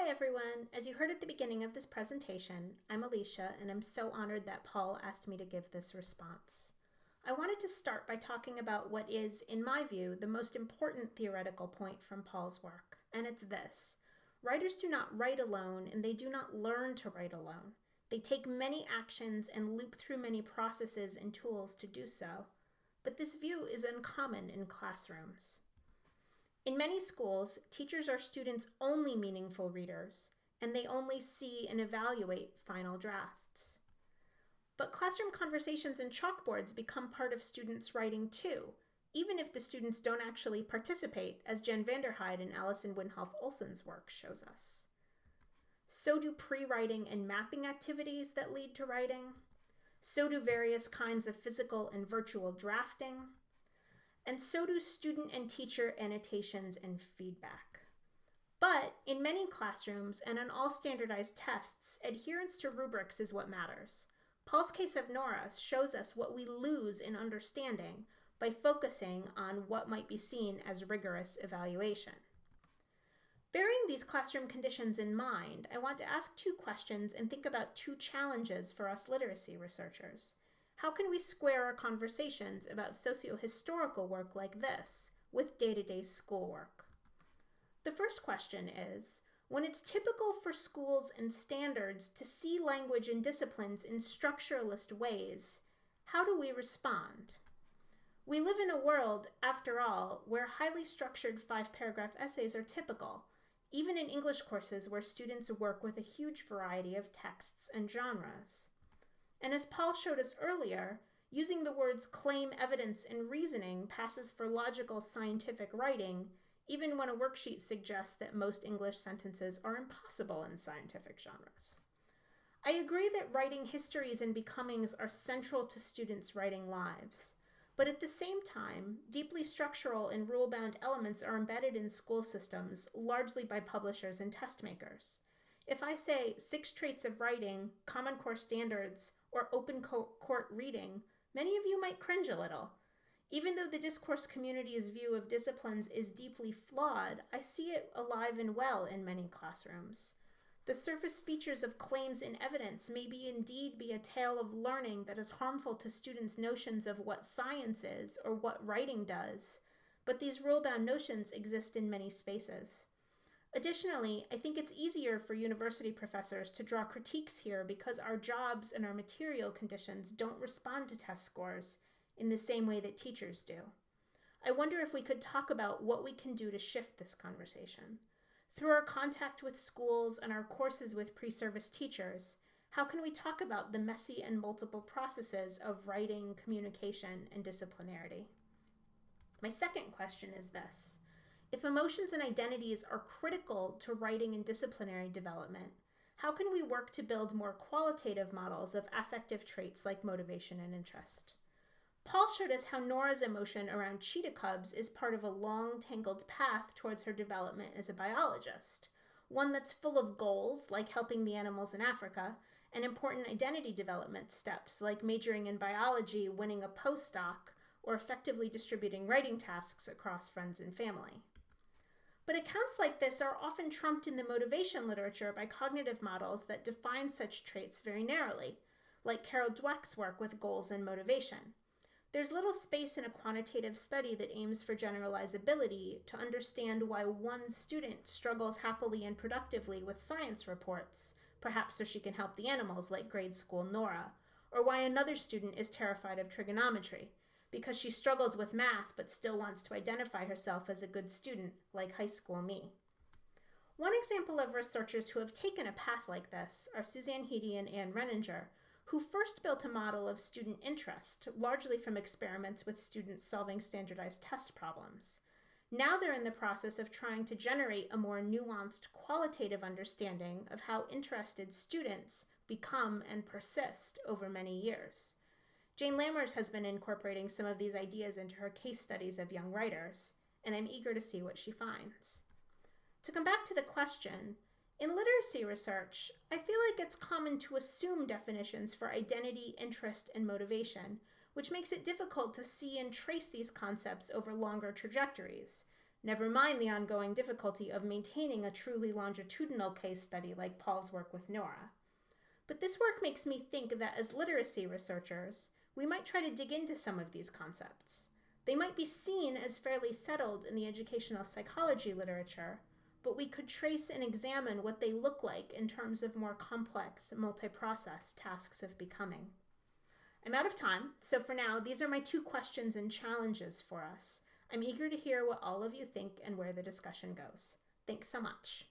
Hi everyone! As you heard at the beginning of this presentation, I'm Alicia and I'm so honored that Paul asked me to give this response. I wanted to start by talking about what is, in my view, the most important theoretical point from Paul's work, and it's this. Writers do not write alone and they do not learn to write alone. They take many actions and loop through many processes and tools to do so, but this view is uncommon in classrooms. In many schools, teachers are students' only meaningful readers, and they only see and evaluate final drafts. But classroom conversations and chalkboards become part of students' writing too, even if the students don't actually participate, as Jen Vanderheide and Alison Winhoff Olsen's work shows us. So do pre-writing and mapping activities that lead to writing. So do various kinds of physical and virtual drafting. And so do student and teacher annotations and feedback. But in many classrooms and on all standardized tests, adherence to rubrics is what matters. Paul's case of Nora shows us what we lose in understanding by focusing on what might be seen as rigorous evaluation. Bearing these classroom conditions in mind, I want to ask two questions and think about two challenges for us literacy researchers. How can we square our conversations about socio-historical work like this with day-to-day schoolwork? The first question is, when it's typical for schools and standards to see language and disciplines in structuralist ways, how do we respond? We live in a world, after all, where highly structured 5-paragraph essays are typical, even in English courses where students work with a huge variety of texts and genres. And as Paul showed us earlier, using the words claim, evidence, and reasoning passes for logical scientific writing, even when a worksheet suggests that most English sentences are impossible in scientific genres. I agree that writing histories and becomings are central to students' writing lives, but at the same time, deeply structural and rule-bound elements are embedded in school systems, largely by publishers and test makers. If I say 6 traits of writing, Common Core standards, or open court reading, many of you might cringe a little. Even though the discourse community's view of disciplines is deeply flawed, I see it alive and well in many classrooms. The surface features of claims and evidence may indeed be a tale of learning that is harmful to students' notions of what science is or what writing does, but these rule-bound notions exist in many spaces. Additionally, I think it's easier for university professors to draw critiques here because our jobs and our material conditions don't respond to test scores in the same way that teachers do. I wonder if we could talk about what we can do to shift this conversation. Through our contact with schools and our courses with pre-service teachers, how can we talk about the messy and multiple processes of writing, communication, and disciplinarity? My second question is this. If emotions and identities are critical to writing and disciplinary development, how can we work to build more qualitative models of affective traits like motivation and interest? Paul showed us how Nora's emotion around cheetah cubs is part of a long, tangled path towards her development as a biologist, one that's full of goals, like helping the animals in Africa, and important identity development steps, like majoring in biology, winning a postdoc, or effectively distributing writing tasks across friends and family. But accounts like this are often trumped in the motivation literature by cognitive models that define such traits very narrowly, like Carol Dweck's work with goals and motivation. There's little space in a quantitative study that aims for generalizability to understand why one student struggles happily and productively with science reports, perhaps so she can help the animals like grade school Nora, or why another student is terrified of trigonometry, because she struggles with math but still wants to identify herself as a good student, like high school me. One example of researchers who have taken a path like this are Suzanne Heedy and Anne Renninger, who first built a model of student interest, largely from experiments with students solving standardized test problems. Now they're in the process of trying to generate a more nuanced qualitative understanding of how interested students become and persist over many years. Jane Lammers has been incorporating some of these ideas into her case studies of young writers, and I'm eager to see what she finds. To come back to the question, in literacy research, I feel like it's common to assume definitions for identity, interest, and motivation, which makes it difficult to see and trace these concepts over longer trajectories, never mind the ongoing difficulty of maintaining a truly longitudinal case study like Paul's work with Nora. But this work makes me think that as literacy researchers, we might try to dig into some of these concepts. They might be seen as fairly settled in the educational psychology literature, but we could trace and examine what they look like in terms of more complex, multi-process tasks of becoming. I'm out of time, so for now, these are my 2 questions and challenges for us. I'm eager to hear what all of you think and where the discussion goes. Thanks so much.